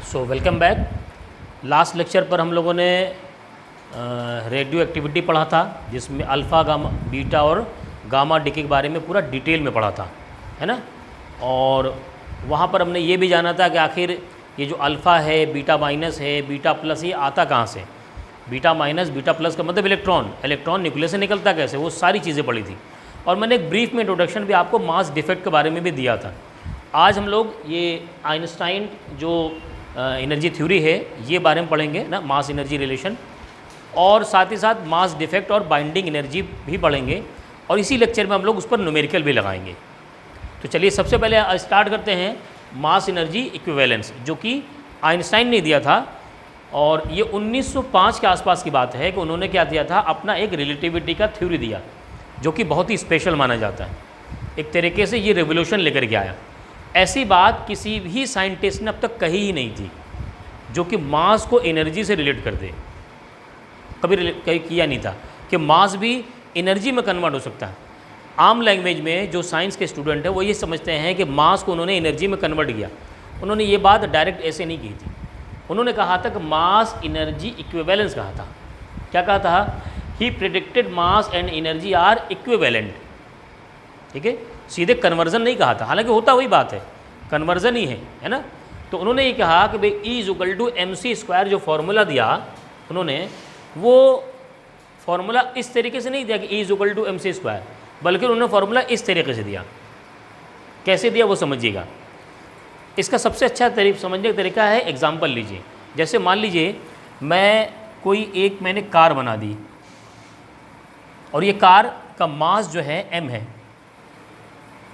So welcome back. Last lecture पर हम लोगों ने रेडियो एक्टिविटी पढ़ा था, जिसमें अल्फ़ा गामा बीटा और गामा डिके के बारे में पूरा डिटेल में पढ़ा था, है ना। और वहाँ पर हमने ये भी जाना था कि आखिर ये जो अल्फ़ा है, बीटा माइनस है, बीटा प्लस, ये आता कहाँ से। बीटा माइनस बीटा प्लस का मतलब इलेक्ट्रॉन न्यूक्लियस से निकलता कैसे, वो सारी चीज़ें पढ़ी थी। और मैंने एक ब्रीफ में इंट्रोडक्शन भी आपको मास डिफेक्ट के बारे में भी दिया था। आज हम लोग ये आइंस्टाइन जो एनर्जी थ्योरी है ये बारे में पढ़ेंगे ना, मास एनर्जी रिलेशन, और साथ ही साथ मास डिफेक्ट और बाइंडिंग एनर्जी भी पढ़ेंगे। और इसी लेक्चर में हम लोग उस पर न्यूमेरिकल भी लगाएंगे। तो चलिए सबसे पहले स्टार्ट करते हैं मास एनर्जी इक्विवेलेंस, जो कि आइंस्टाइन ने दिया था। और ये 1905 के आसपास की बात है कि उन्होंने क्या दिया था, अपना एक रिलेटिविटी का थ्योरी दिया, जो कि बहुत ही स्पेशल माना जाता है। एक तरीके से ये रेवोल्यूशन लेकर के आया। ऐसी बात किसी भी साइंटिस्ट ने अब तक कही ही नहीं थी जो कि मास को एनर्जी से रिलेट कर दे। कभी किया नहीं था कि मास भी एनर्जी में कन्वर्ट हो सकता है। आम लैंग्वेज में जो साइंस के स्टूडेंट हैं वो ये समझते हैं कि मास को उन्होंने एनर्जी में कन्वर्ट किया। उन्होंने ये बात डायरेक्ट ऐसे नहीं की थी। उन्होंने कहा था कि मास एनर्जी इक्विवेलेंस कहा था। क्या कहा था? He predicted mass and energy are equivalent. ठीक है, सीधे कन्वर्जन नहीं कहा था, हालांकि होता वही बात है, कन्वर्जन ही है ना। तो उन्होंने ये कहा कि भाई E=mc², जो फॉर्मूला दिया उन्होंने, वो फॉर्मूला इस तरीके से नहीं दिया कि E=mc², बल्कि उन्होंने फॉर्मूला इस तरीके से दिया। कैसे दिया वो समझिएगा। इसका सबसे अच्छा समझने का तरीका है, एग्जाम्पल लीजिए। जैसे मान लीजिए मैंने कार बना दी, और ये कार का मास जो है m है,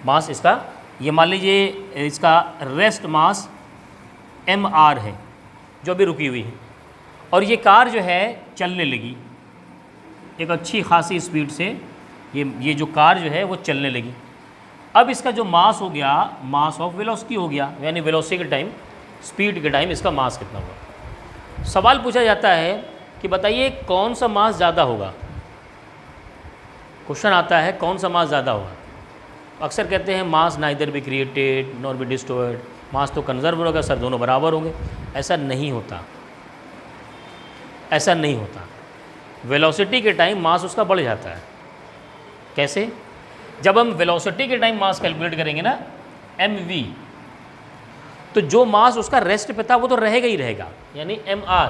मास इसका, ये मान लीजिए इसका रेस्ट मास mr है, जो अभी रुकी हुई है। और ये कार जो है चलने लगी एक अच्छी खासी स्पीड से, ये जो कार जो है वो चलने लगी। अब इसका जो मास हो गया, मास ऑफ वेलोसिटी हो गया, यानी वेलोसिटी के टाइम, स्पीड के टाइम इसका मास कितना होगा। सवाल पूछा जाता है कि बताइए कौन सा मास ज़्यादा होगा। क्वेश्चन आता है कौन सा मास ज़्यादा होगा। अक्सर कहते हैं mass neither be created nor be destroyed, mass तो कंजर्व होगा सर, दोनों बराबर होंगे। ऐसा नहीं होता, ऐसा नहीं होता। वेलोसिटी के टाइम मास उसका बढ़ जाता है। कैसे? जब हम वेलोसिटी के टाइम मास कैलकुलेट करेंगे ना, mv, तो जो मास उसका रेस्ट पे था वो तो रहेगा ही रहेगा, यानी mr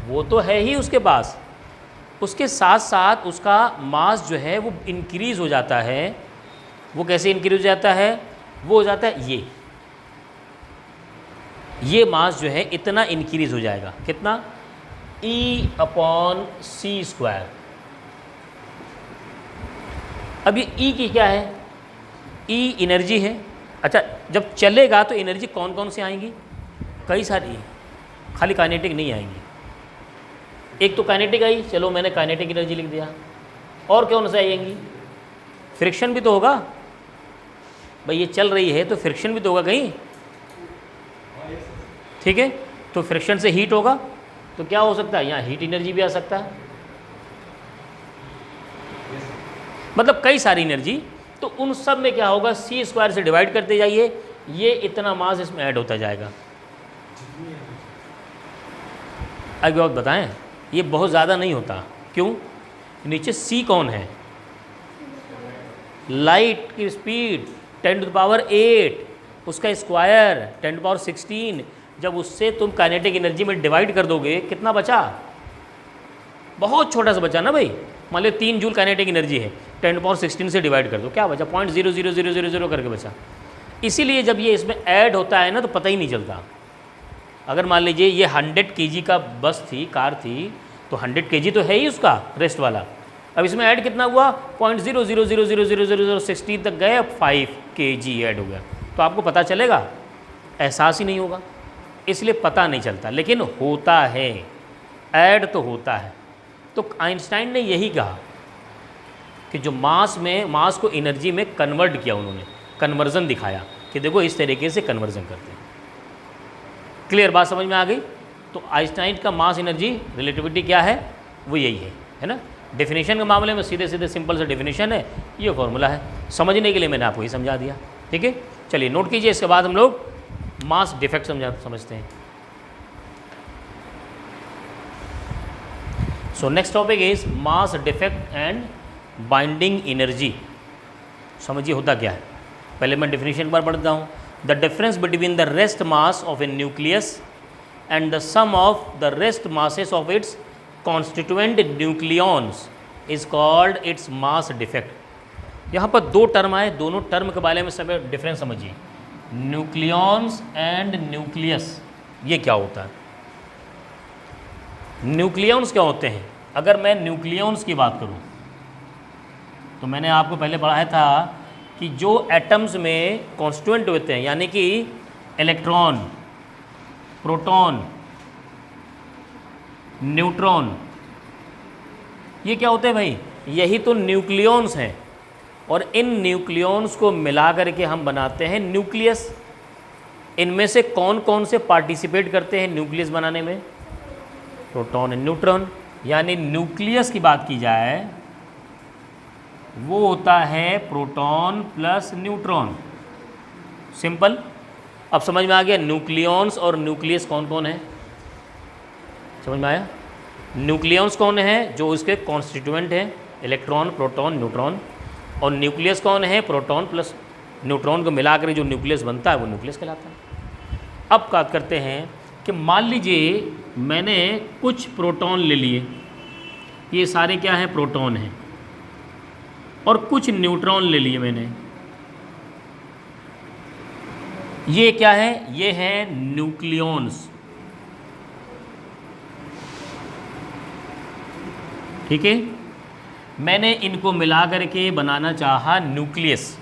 वो तो है ही उसके पास। उसके साथ साथ उसका मास जो है वो इंक्रीज़ हो जाता है। वो कैसे इंक्रीज हो जाता है? वो हो जाता है ये मास जो है इतना इंक्रीज हो जाएगा। कितना? E/c²। अब ये E की क्या है? E एनर्जी है। अच्छा, जब चलेगा तो एनर्जी कौन कौन सी आएंगी? कई सारी, खाली काइनेटिक नहीं आएंगी। एक तो काइनेटिक आई, चलो मैंने काइनेटिक एनर्जी लिख दिया। और कौन सी आएंगी? फ्रिक्शन भी तो होगा भाई, ये चल रही है तो फ्रिक्शन भी तो होगा कहीं। ठीक है, तो फ्रिक्शन से हीट होगा, तो क्या हो सकता है? यहाँ हीट एनर्जी भी आ सकता है। मतलब कई सारी एनर्जी। तो उन सब में क्या होगा, c² से डिवाइड करते जाइए, ये इतना मास इसमें ऐड होता जाएगा। अभी आप बताएं, ये बहुत ज़्यादा नहीं होता। क्यों? नीचे c कौन है? लाइट की स्पीड 10⁸, उसका स्क्वायर 10⁻16। जब उससे तुम काइनेटिक एनर्जी में डिवाइड कर दोगे, कितना बचा? बहुत छोटा सा बचा ना भाई। मान लो 3 जूल काइनेटिक एनर्जी है, 10⁻16 से डिवाइड कर दो, क्या बचा? 0.00000 करके बचा। इसीलिए जब ये इसमें ऐड होता है ना तो पता ही नहीं चलता। अगर मान लीजिए ये 100 kg का बस थी, कार थी, तो 100 kg तो है ही उसका रेस्ट वाला। अब इसमें ऐड कितना हुआ? 0.0000016 तक गए, अब 5 kg ऐड हो गया। तो आपको पता चलेगा? एहसास ही नहीं होगा, इसलिए पता नहीं चलता। लेकिन होता है, ऐड तो होता है। तो आइंस्टाइन ने यही कहा कि जो मास को एनर्जी में कन्वर्ट किया, उन्होंने कन्वर्जन दिखाया कि देखो इस तरीके से कन्वर्जन करते हैं। क्लियर बात समझ में आ गई? तो आइंस्टाइन का मास एनर्जी रिलेटिविटी क्या है, वो यही है ना। डेफिनेशन के मामले में सीधे सीधे सिंपल सा डेफिनेशन है, ये फॉर्मूला है। समझने के लिए मैंने आपको ही समझा दिया। ठीक है, चलिए नोट कीजिए। इसके बाद हम लोग मास डिफेक्ट समझते हैं। So next topic is mass defect and binding energy. समझिए होता क्या है। पहले मैं डेफिनेशन पर पढ़ता हूँ। The difference between the rest mass of a nucleus and the sum of the rest masses of its constituent nucleons is called its mass defect. यहाँ पर दो टर्म आए, दोनों टर्म के बारे में सब डिफरेंस समझिए। न्यूक्लियॉन्स एंड न्यूक्लियस, ये क्या होता है? न्यूक्लियॉन्स क्या होते हैं? अगर मैं न्यूक्लियॉन्स की बात करूं तो मैंने आपको पहले पढ़ाया था कि जो एटम्स में कॉन्स्टिट्यूएंट होते हैं, यानी कि इलेक्ट्रॉन, प्रोटॉन, न्यूट्रॉन, ये क्या होते हैं भाई? यही तो न्यूक्लियॉन्स हैं। और इन न्यूक्लियॉन्स को मिला करके हम बनाते हैं न्यूक्लियस। इनमें से कौन कौन से पार्टिसिपेट करते हैं न्यूक्लियस बनाने में? Proton and neutron. यानी न्यूक्लियस की बात की जाए वो होता है प्रोटॉन प्लस न्यूट्रॉन। सिंपल। अब समझ में आ गया न्यूक्लियॉन्स और न्यूक्लियस कौन कौन है? समझ में आया? न्यूक्लियॉन्स कौन है? जो इसके कॉन्स्टिट्यूएंट हैं, इलेक्ट्रॉन, प्रोटॉन, न्यूट्रॉन। और न्यूक्लियस कौन है? प्रोटॉन प्लस न्यूट्रॉन को मिलाकर जो न्यूक्लियस बनता है वो न्यूक्लियस कहलाता है। अब बात करते हैं कि मान लीजिए मैंने कुछ प्रोटॉन ले लिए, ये सारे क्या हैं? प्रोटॉन हैं। और कुछ न्यूट्रॉन ले लिए मैंने, ये क्या है? ये है न्यूक्लियॉन्स। ठीक है। मैंने इनको मिला करके बनाना चाहा न्यूक्लियस।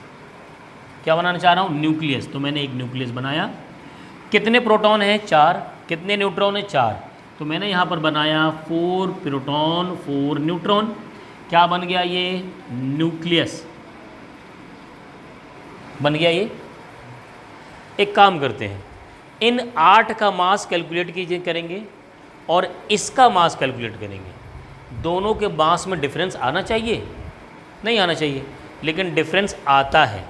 क्या बनाना चाह रहा हूँ? न्यूक्लियस। तो मैंने एक न्यूक्लियस बनाया। कितने प्रोटॉन हैं? 4। कितने न्यूट्रॉन हैं? 4। तो मैंने यहाँ पर बनाया 4 प्रोटॉन 4 न्यूट्रॉन। क्या बन गया? ये न्यूक्लियस बन गया। ये एक काम करते हैं, इन 8 का मास कैलकुलेट कीजिए करेंगे और इसका मास कैलकुलेट करेंगे। दोनों के मास में डिफरेंस आना चाहिए? नहीं आना चाहिए, लेकिन डिफरेंस आता है।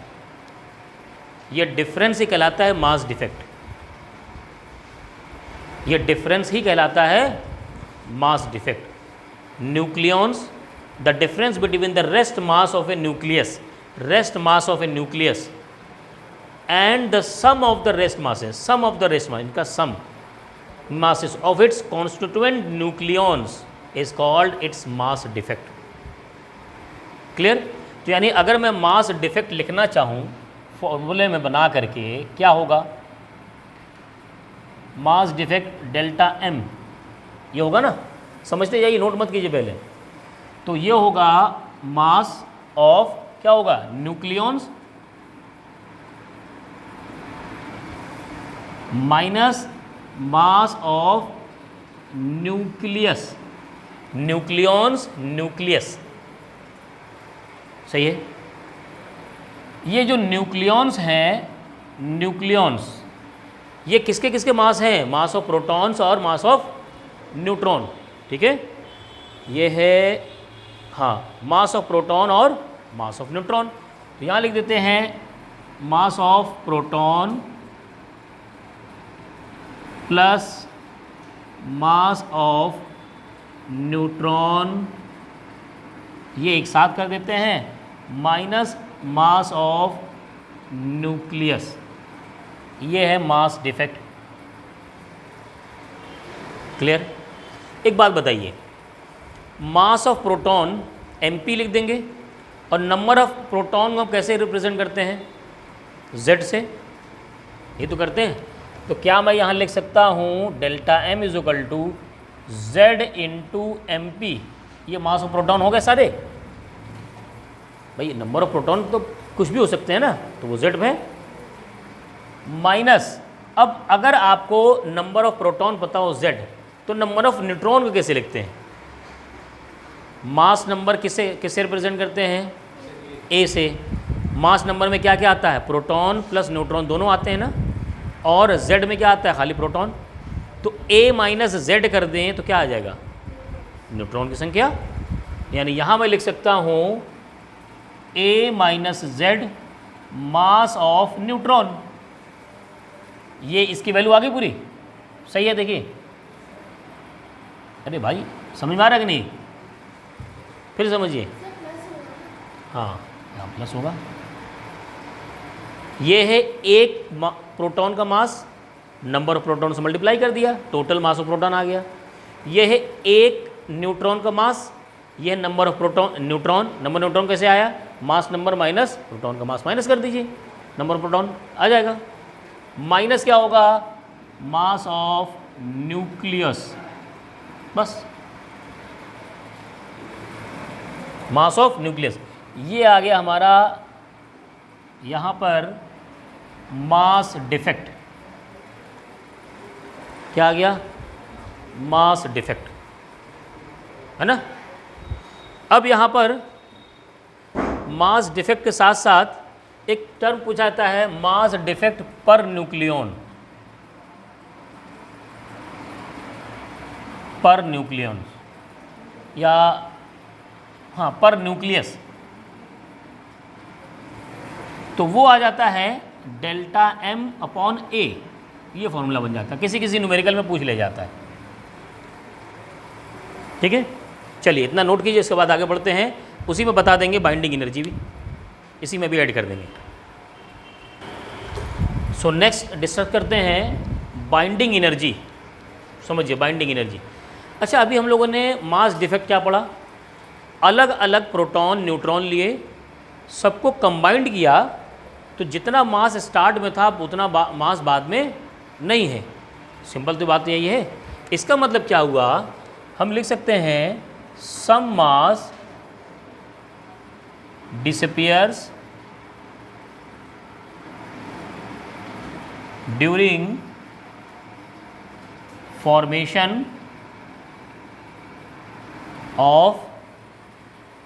ये डिफरेंस ही कहलाता है मास डिफेक्ट। ये डिफरेंस ही कहलाता है mass defect. Nucleons, the difference between the rest mass of a nucleus, rest mass of a nucleus and the sum of the rest masses, sum of the rest mass, इनका sum masses of its constituent nucleons is called its mass defect। Clear? तो यानी अगर मैं mass defect लिखना चाहूँ फॉर्मूले में बना करके, क्या होगा? मास डिफेक्ट डेल्टा एम, ये होगा ना? समझते जाइए, नोट मत कीजिए पहले। तो ये होगा मास ऑफ, क्या होगा? Nucleons minus mass of nucleus, nucleons nucleus. सही है। ये जो न्यूक्लियॉन्स हैं, न्यूक्लियॉन्स, ये किसके किसके मास हैं? मास ऑफ प्रोटॉन्स और मास ऑफ न्यूट्रॉन। ठीक है, ये है, हाँ, मास ऑफ प्रोटॉन और मास ऑफ न्यूट्रॉन। तो यहाँ लिख देते हैं mass of proton plus mass of neutron, ये एक साथ कर देते हैं, माइनस मास ऑफ न्यूक्लियस। ये है मास डिफेक्ट। क्लियर? एक बात बताइए, मास ऑफ प्रोटॉन mp लिख देंगे और नंबर ऑफ प्रोटॉन को हम कैसे रिप्रेजेंट करते हैं? z से, ये तो करते हैं। तो क्या मैं यहाँ लिख सकता हूँ delta m is equal to z into M P. ये मास ऑफ प्रोटॉन हो गए सारे भाई। नंबर ऑफ प्रोटॉन तो कुछ भी हो सकते हैं ना, तो वो z में माइनस। अब अगर आपको नंबर ऑफ प्रोटॉन पता हो z, तो नंबर ऑफ न्यूट्रॉन को कैसे लिखते हैं? मास नंबर किसे रिप्रेजेंट करते हैं? a से। मास नंबर में क्या क्या आता है? प्रोटॉन प्लस न्यूट्रॉन दोनों आते हैं ना। और z में क्या आता है? खाली प्रोटॉन। तो a माइनस z कर दें तो क्या आ जाएगा? न्यूट्रॉन की संख्या। यानी यहाँ मैं लिख सकता हूँ a minus z mass of neutron. ये इसकी वैल्यू आ गई पूरी। सही है, देखिए अरे भाई समझ में आ रहा है कि नहीं? फिर समझिए। हाँ, यहाँ प्लस होगा। ये है एक प्रोटॉन का मास, नंबर ऑफ प्रोटॉन से मल्टीप्लाई कर दिया, टोटल मास ऑफ प्रोटॉन आ गया। ये है एक न्यूट्रॉन का मास, ये है number of proton neutron. Number neutron कैसे आया? मास नंबर माइनस प्रोटॉन का मास, माइनस कर दीजिए, नंबर ऑफ प्रोटॉन आ जाएगा। माइनस क्या होगा? मास ऑफ न्यूक्लियस, बस मास ऑफ न्यूक्लियस। ये आ गया हमारा यहाँ पर मास डिफेक्ट। क्या आ गया? मास डिफेक्ट, है ना। अब यहाँ पर मास डिफेक्ट के साथ साथ एक टर्म पूछा जाता है, mass defect per nucleon, per nucleon या हाँ पर न्यूक्लियस। तो वो आ जाता है डेल्टा एम अपॉन ए, ये फॉर्मूला बन जाता है, किसी किसी न्यूमेरिकल में पूछ ले जाता है। ठीक है, चलिए इतना नोट कीजिए, इसके बाद आगे बढ़ते हैं। उसी में बता देंगे बाइंडिंग एनर्जी भी, इसी में भी ऐड कर देंगे। सो नेक्स्ट डिस्कस करते हैं बाइंडिंग एनर्जी। समझिए बाइंडिंग एनर्जी। अच्छा, अभी हम लोगों ने मास डिफेक्ट क्या पढ़ा? अलग अलग प्रोटॉन न्यूट्रॉन लिए, सबको कंबाइंड किया, तो जितना मास स्टार्ट में था उतना मास बाद में नहीं है। सिंपल तो बात यही है। इसका मतलब क्या हुआ? हम लिख सकते हैं some mass disappears during formation of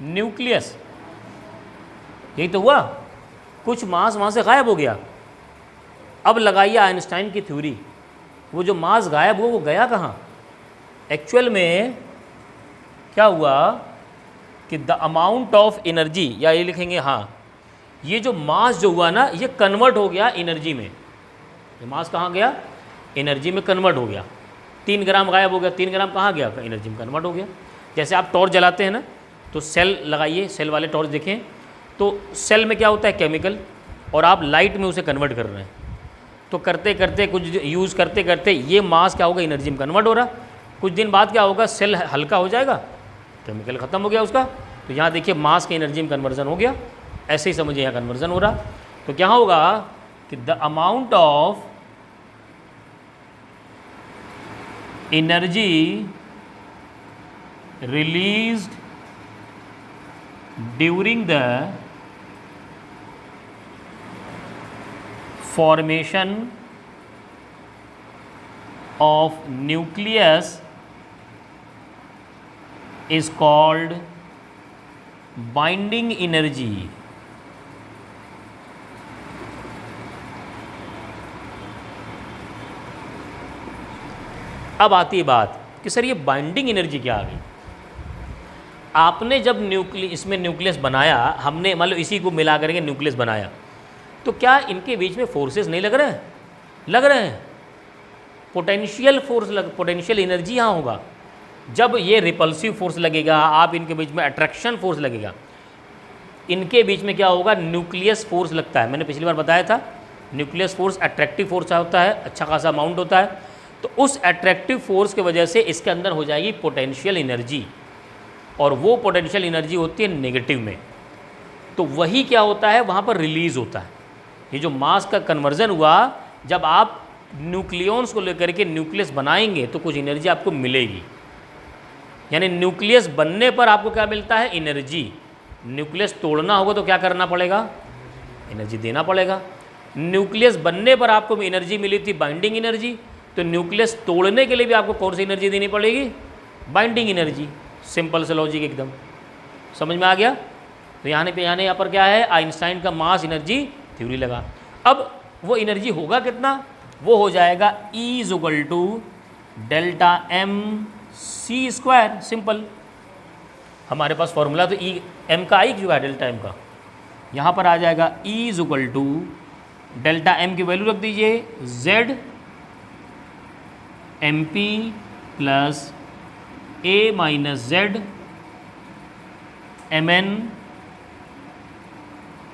nucleus. यही तो हुआ, कुछ मास वहाँ से गायब हो गया। अब लगाइए आइंस्टाइन की थ्योरी, वो जो मास गायब हुआ वो गया कहाँ? एक्चुअल में क्या हुआ कि द अमाउंट ऑफ एनर्जी, या ये लिखेंगे हाँ, ये जो मास जो हुआ ना, ये कन्वर्ट हो गया एनर्जी में। ये मास कहाँ गया? एनर्जी में कन्वर्ट हो गया। 3 ग्राम गायब हो गया, 3 ग्राम कहाँ गया? एनर्जी में कन्वर्ट हो गया। जैसे आप टॉर्च जलाते हैं ना, तो सेल लगाइए, सेल वाले टॉर्च देखें, तो सेल में क्या होता है? केमिकल, और आप लाइट में उसे कन्वर्ट कर रहे हैं। तो करते करते कुछ यूज़ करते करते ये मास क्या होगा? एनर्जी में कन्वर्ट हो रहा। कुछ दिन बाद क्या होगा? सेल हल्का हो जाएगा, केमिकल ख़त्म हो गया उसका। तो यहाँ देखिए मास के एनर्जी में कन्वर्जन हो गया। ऐसे ही समझिए यहाँ कन्वर्जन हो रहा। तो क्या होगा कि the amount of energy released during the formation of nucleus is called binding energy. अब आती है बात कि सर ये बाइंडिंग एनर्जी क्या आ गई? आपने जब इसमें न्यूक्लियस बनाया, हमने मान लो इसी को मिला करके न्यूक्लियस बनाया, तो क्या इनके बीच में फोर्सेस नहीं लग रहे हैं? लग रहे हैं। पोटेंशियल फोर्स पोटेंशियल एनर्जी यहाँ होगा। जब ये रिपल्सिव फोर्स लगेगा, आप इनके बीच में अट्रैक्शन फोर्स लगेगा, इनके बीच में क्या होगा? न्यूक्लियस फोर्स लगता है। मैंने पिछली बार बताया था, न्यूक्लियस फोर्स अट्रैक्टिव फोर्स होता है, अच्छा खासा अमाउंट होता है। तो उस अट्रैक्टिव फोर्स की वजह से इसके अंदर हो जाएगी पोटेंशियल एनर्जी, और वो पोटेंशियल एनर्जी होती है नेगेटिव में। तो वही क्या होता है? वहाँ पर रिलीज़ होता है। ये जो मास का कन्वर्जन हुआ, जब आप न्यूक्लियॉन्स को लेकर के न्यूक्लियस बनाएंगे तो कुछ एनर्जी आपको मिलेगी। यानी न्यूक्लियस बनने पर आपको क्या मिलता है? एनर्जी। न्यूक्लियस तोड़ना होगा तो क्या करना पड़ेगा? एनर्जी देना पड़ेगा। न्यूक्लियस बनने पर आपको एनर्जी मिली थी, बाइंडिंग एनर्जी। तो न्यूक्लियस तोड़ने के लिए भी आपको कौन सी एनर्जी देनी पड़ेगी? Binding energy. सिंपल से लॉजिक एकदम समझ में आ गया। तो यहाँ पर क्या है? आइंस्टाइन का मास एनर्जी थ्योरी लगा। अब वो एनर्जी होगा कितना? वो हो जाएगा E = delta M C square. Simple, हमारे पास फॉर्मूला तो ई एम का आई क्यों है? डेल्टा एम का। यहाँ पर आ जाएगा E = डेल्टा एम की वैल्यू रख दीजिए Z MP + A minus Z M N,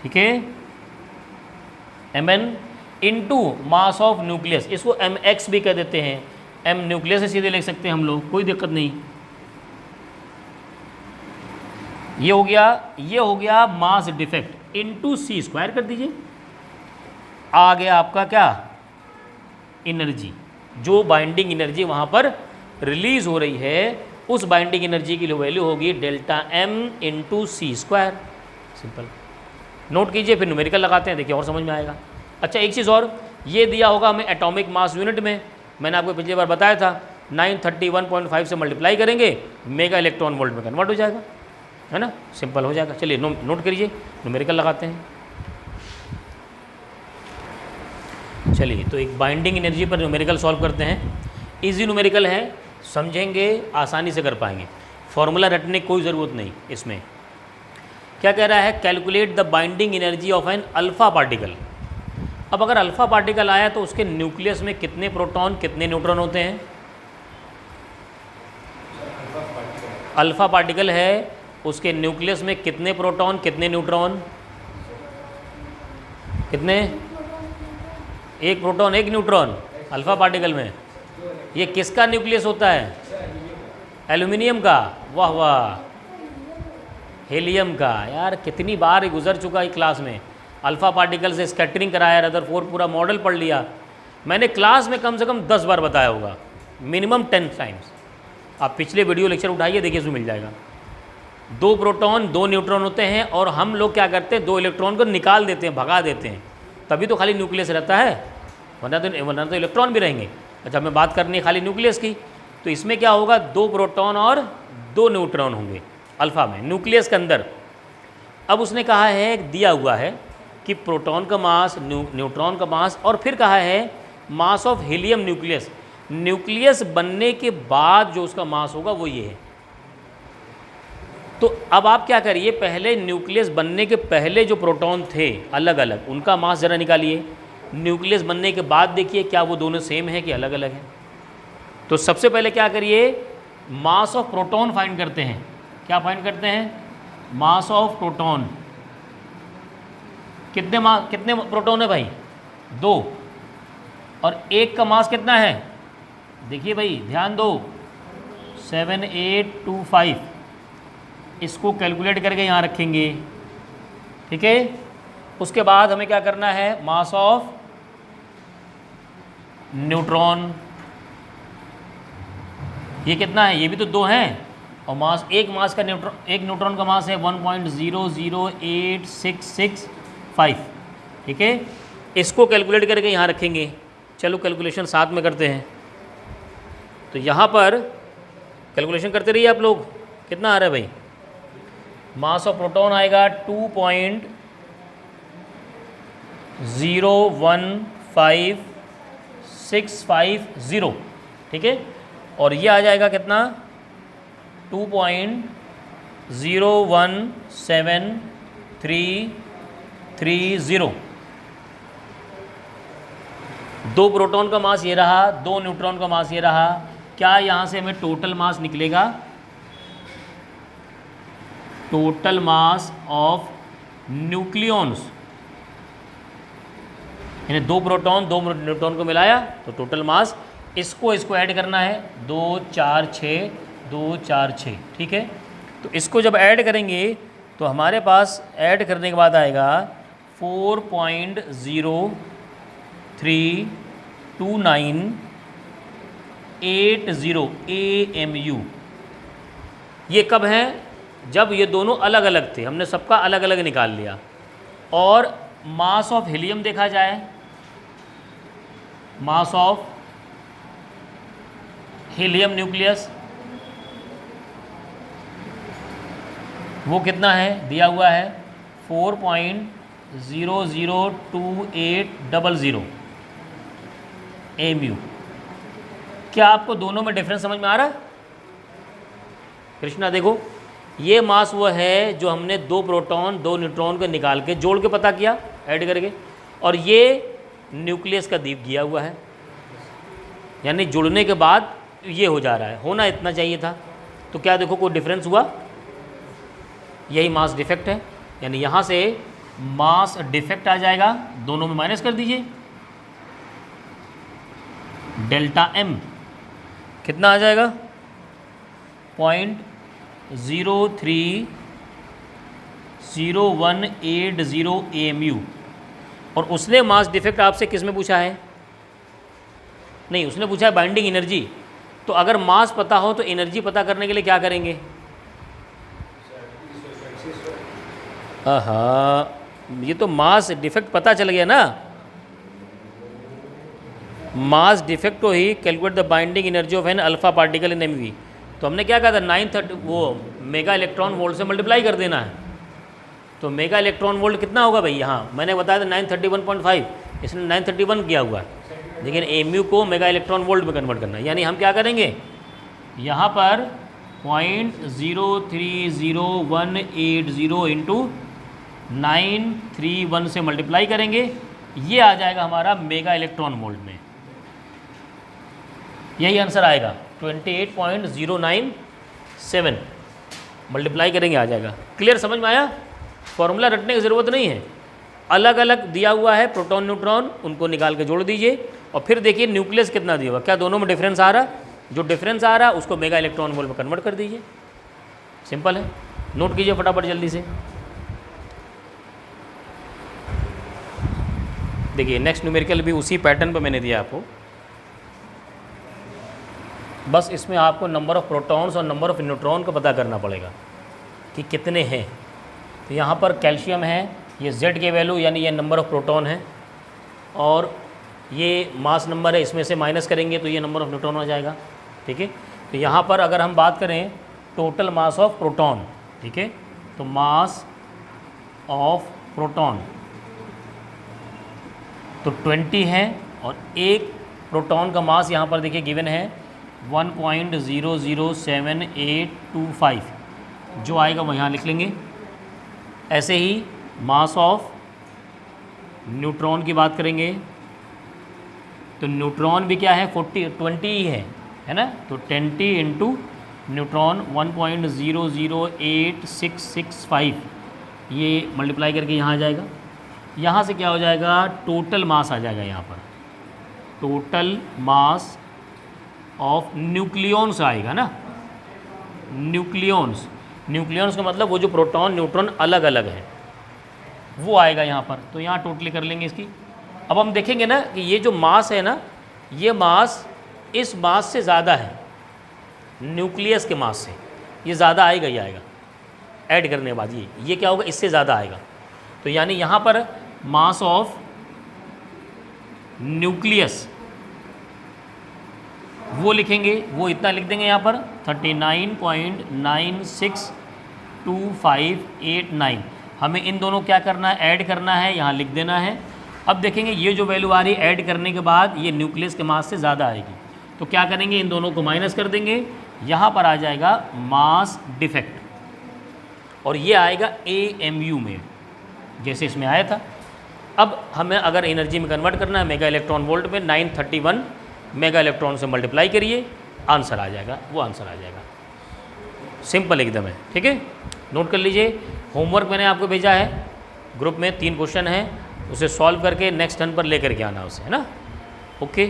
ठीक है, M N into mass of nucleus, इसको एम एक्स भी कह देते हैं, एम न्यूक्लियस से सीधे लिख सकते हैं हम लोग, कोई दिक्कत नहीं। ये हो गया मास डिफेक्ट इंटू सी स्क्वायर कर दीजिए, आ गया आपका क्या, एनर्जी, जो बाइंडिंग एनर्जी वहाँ पर रिलीज हो रही है, उस बाइंडिंग एनर्जी की वैल्यू होगी डेल्टा एम इंटू सी स्क्वायर। सिंपल, नोट कीजिए, फिर न्यूमेरिकल लगाते हैं, देखिए और समझ में आएगा। अच्छा एक चीज़ और, ये दिया होगा हमें एटॉमिक मास यूनिट में, मैंने आपको पिछली बार बताया था 931.5 से मल्टीप्लाई करेंगे, मेगा इलेक्ट्रॉन वोल्ट में कन्वर्ट हो जाएगा, है ना, सिंपल हो जाएगा। चलिए नोट करिए, न्यूमेरिकल लगाते हैं। चलिए तो एक बाइंडिंग एनर्जी पर न्यूमेरिकल सॉल्व करते हैं। इजी न्यूमेरिकल है, समझेंगे आसानी से कर पाएंगे, फॉर्मूला रटने की कोई ज़रूरत नहीं। इसमें क्या कह रहा है, calculate the binding energy of an alpha particle. अब अगर अल्फा पार्टिकल आया तो उसके न्यूक्लियस में कितने प्रोटॉन कितने न्यूट्रॉन होते हैं। अल्फा पार्टिकल है, उसके न्यूक्लियस में कितने प्रोटॉन कितने न्यूट्रॉन, कितने, एक प्रोटॉन एक न्यूट्रॉन अल्फा पार्टिकल में। ये किसका न्यूक्लियस होता है, एल्यूमिनियम का, वाह वाह, हीलियम का। यार कितनी बार गुजर चुका है क्लास में, अल्फा पार्टिकल से स्कैटरिंग कराया, रदरफोर्ड पूरा मॉडल पढ़ लिया मैंने, क्लास में कम से कम 10 बार बताया होगा, मिनिमम 10 टाइम्स। आप पिछले वीडियो लेक्चर उठाइए, देखिए उसमें मिल जाएगा। 2 प्रोटॉन 2 न्यूट्रॉन होते हैं, और हम लोग क्या करते हैं, 2 इलेक्ट्रॉन को निकाल देते हैं, भगा देते हैं, तभी तो खाली न्यूक्लियस रहता है, वरना तो इलेक्ट्रॉन भी रहेंगे। अच्छा हमें बात करनी है खाली न्यूक्लियस की, तो इसमें क्या होगा, 2 प्रोटॉन और 2 न्यूट्रॉन होंगे अल्फा में, न्यूक्लियस के अंदर। अब उसने कहा है, दिया हुआ है कि प्रोटॉन का मास, न्यूट्रॉन का मास, और फिर कहा है mass of helium nucleus, nucleus बनने के बाद जो उसका मास होगा वो ये है। तो अब आप क्या करिए, पहले न्यूक्लियस बनने के पहले जो प्रोटॉन थे अलग अलग, उनका मास ज़रा निकालिए, न्यूक्लियस बनने के बाद देखिए क्या वो दोनों सेम है कि अलग अलग हैं। तो सबसे पहले क्या करिए, मास ऑफ प्रोटॉन फाइंड करते हैं। क्या फाइंड करते हैं, मास ऑफ प्रोटॉन। कितने प्रोटॉन है भाई, 2, और एक का मास कितना है, देखिए भाई ध्यान दो, 7825। इसको कैलकुलेट करके यहाँ रखेंगे, ठीक है। उसके बाद हमें क्या करना है, मास ऑफ न्यूट्रॉन, ये कितना है, ये भी तो 2 हैं, और मास, एक मास का न्यूट्रॉन, एक न्यूट्रॉन का मास है 1.00865, ठीक है। इसको कैलकुलेट करके यहाँ रखेंगे। चलो कैलकुलेशन साथ में करते हैं। तो यहाँ पर कैलकुलेशन करते रहिए आप लोग, कितना आ रहा है भाई, मास ऑफ प्रोटॉन आएगा 2.015650, ठीक है, और ये आ जाएगा कितना, 2.017330। 2 प्रोटॉन का मास ये रहा, 2 न्यूट्रॉन का मास ये रहा। क्या यहाँ से हमें टोटल मास निकलेगा, टोटल मास ऑफ न्यूक्लियॉन्स, यानी 2 प्रोटॉन 2 न्यूट्रॉन को मिलाया तो टोटल मास, इसको ऐड करना है, 2 4 6 2 4 6, ठीक है। तो इसको जब ऐड करेंगे तो हमारे पास ऐड करने के बाद आएगा 4.032980 AMU। ये कब है, जब ये दोनों अलग अलग थे, हमने सबका अलग अलग निकाल लिया। और मास ऑफ हीलियम देखा जाए, मास ऑफ हीलियम न्यूक्लियस वो कितना है, दिया हुआ है 4.002800 AMU। क्या आपको दोनों में डिफरेंस समझ में आ रहा है? कृष्णा देखो, ये मास वो है जो हमने 2 प्रोटॉन 2 न्यूट्रॉन को निकाल के जोड़ के पता किया ऐड करके, और ये न्यूक्लियस का दीप किया हुआ है, यानी जुड़ने के बाद ये हो जा रहा है, होना इतना चाहिए था। तो क्या देखो कोई डिफरेंस हुआ, यही मास डिफेक्ट है। यानी यहाँ से मास डिफेक्ट आ जाएगा, दोनों में माइनस कर दीजिए, डेल्टा एम कितना आ जाएगा 0.03080 AMU। और उसने मास डिफेक्ट आपसे किस में पूछा है, नहीं उसने पूछा है बाइंडिंग एनर्जी। तो अगर मास पता हो तो एनर्जी पता करने के लिए क्या करेंगे, हाँ ये तो मास डिफेक्ट पता चल गया ना, मास डिफेक्ट को ही calculate the binding energy of an alpha particle in M V. तो हमने क्या कहा था 930 वो मेगा इलेक्ट्रॉन वोल्ट से मल्टीप्लाई कर देना है। तो मेगा इलेक्ट्रॉन वोल्ट कितना होगा भाई, यहाँ मैंने बताया था 931.5, इसने 931 किया हुआ है, लेकिन एमयू को मेगा इलेक्ट्रॉन वोल्ट में कन्वर्ट करना है। यानी हम क्या करेंगे, यहाँ पर 0.03080 इंटू 931 से मल्टीप्लाई करेंगे, ये आ जाएगा हमारा मेगा इलेक्ट्रॉन वोल्ट में, यही आंसर आएगा 28.097 मल्टीप्लाई करेंगे आ जाएगा। क्लियर, समझ में आया, फॉर्मूला रटने की ज़रूरत नहीं है, अलग अलग दिया हुआ है प्रोटॉन न्यूट्रॉन, उनको निकाल के जोड़ दीजिए और फिर देखिए न्यूक्लियस कितना दिया हुआ, क्या दोनों में डिफरेंस आ रहा, जो डिफरेंस आ रहा उसको मेगा इलेक्ट्रॉन वोल्ट में कन्वर्ट कर दीजिए, सिंपल है। नोट कीजिए फटाफट जल्दी से। देखिए नेक्स्ट न्यूमेरिकल भी उसी पैटर्न पर मैंने दिया आपको, बस इसमें आपको नंबर ऑफ़ प्रोटॉन्स और नंबर ऑफ़ न्यूट्रॉन को पता करना पड़ेगा कि कितने हैं। तो यहाँ पर कैल्शियम है, ये Z के वैल्यू यानी ये नंबर ऑफ़ प्रोटॉन है, और ये मास नंबर है, इसमें से माइनस करेंगे तो ये नंबर ऑफ़ न्यूट्रॉन हो जाएगा, ठीक है। तो यहाँ पर अगर हम बात करें टोटल मास ऑफ प्रोटॉन, ठीक है, तो मास ऑफ प्रोटॉन तो 20 है, और एक प्रोटॉन का मास यहाँ पर देखिए गिवन है 1.007825, जो आएगा वो यहाँ लिख लेंगे। ऐसे ही मास ऑफ न्यूट्रॉन की बात करेंगे तो न्यूट्रॉन भी क्या है 20 ही है ना, तो 20 इंटू न्यूट्रॉन 1.008665, ये मल्टीप्लाई करके यहाँ आ जाएगा। यहाँ से क्या हो जाएगा, टोटल मास आ जाएगा यहाँ पर, टोटल मास ऑफ न्यूक्लियॉन्स आएगा ना, न्यूक्लियॉन्स का मतलब वो जो प्रोटॉन न्यूट्रॉन अलग अलग है वो आएगा यहाँ पर। तो यहाँ टोटली कर लेंगे इसकी। अब हम देखेंगे ना कि ये जो मास है ना, ये मास इस मास से ज़्यादा है, न्यूक्लियस के मास से ये ज़्यादा आएगा ही आएगा, ऐड करने के बाद ये क्या होगा, इससे ज़्यादा आएगा। तो यानी यहाँ पर मास ऑफ न्यूक्लियस वो लिखेंगे, वो इतना लिख देंगे यहाँ पर 39.962589। हमें इन दोनों क्या करना है, ऐड करना है, यहाँ लिख देना है। अब देखेंगे ये जो वैल्यू आ रही है ऐड करने के बाद ये न्यूक्लियस के मास से ज़्यादा आएगी, तो क्या करेंगे, इन दोनों को माइनस कर देंगे, यहाँ पर आ जाएगा मास डिफेक्ट, और ये आएगा AMU में जैसे इसमें आया था। अब हमें अगर एनर्जी में कन्वर्ट करना है मेगा इलेक्ट्रॉन वोल्ट में 931 मेगा इलेक्ट्रॉन से मल्टीप्लाई करिए, आंसर आ जाएगा, वो आंसर आ जाएगा, सिंपल एकदम है, ठीक है। नोट कर लीजिए, होमवर्क मैंने आपको भेजा है ग्रुप में, 3 क्वेश्चन हैं, उसे सॉल्व करके नेक्स्ट टर्न पर लेकर के आना उसे, है ना। ओके।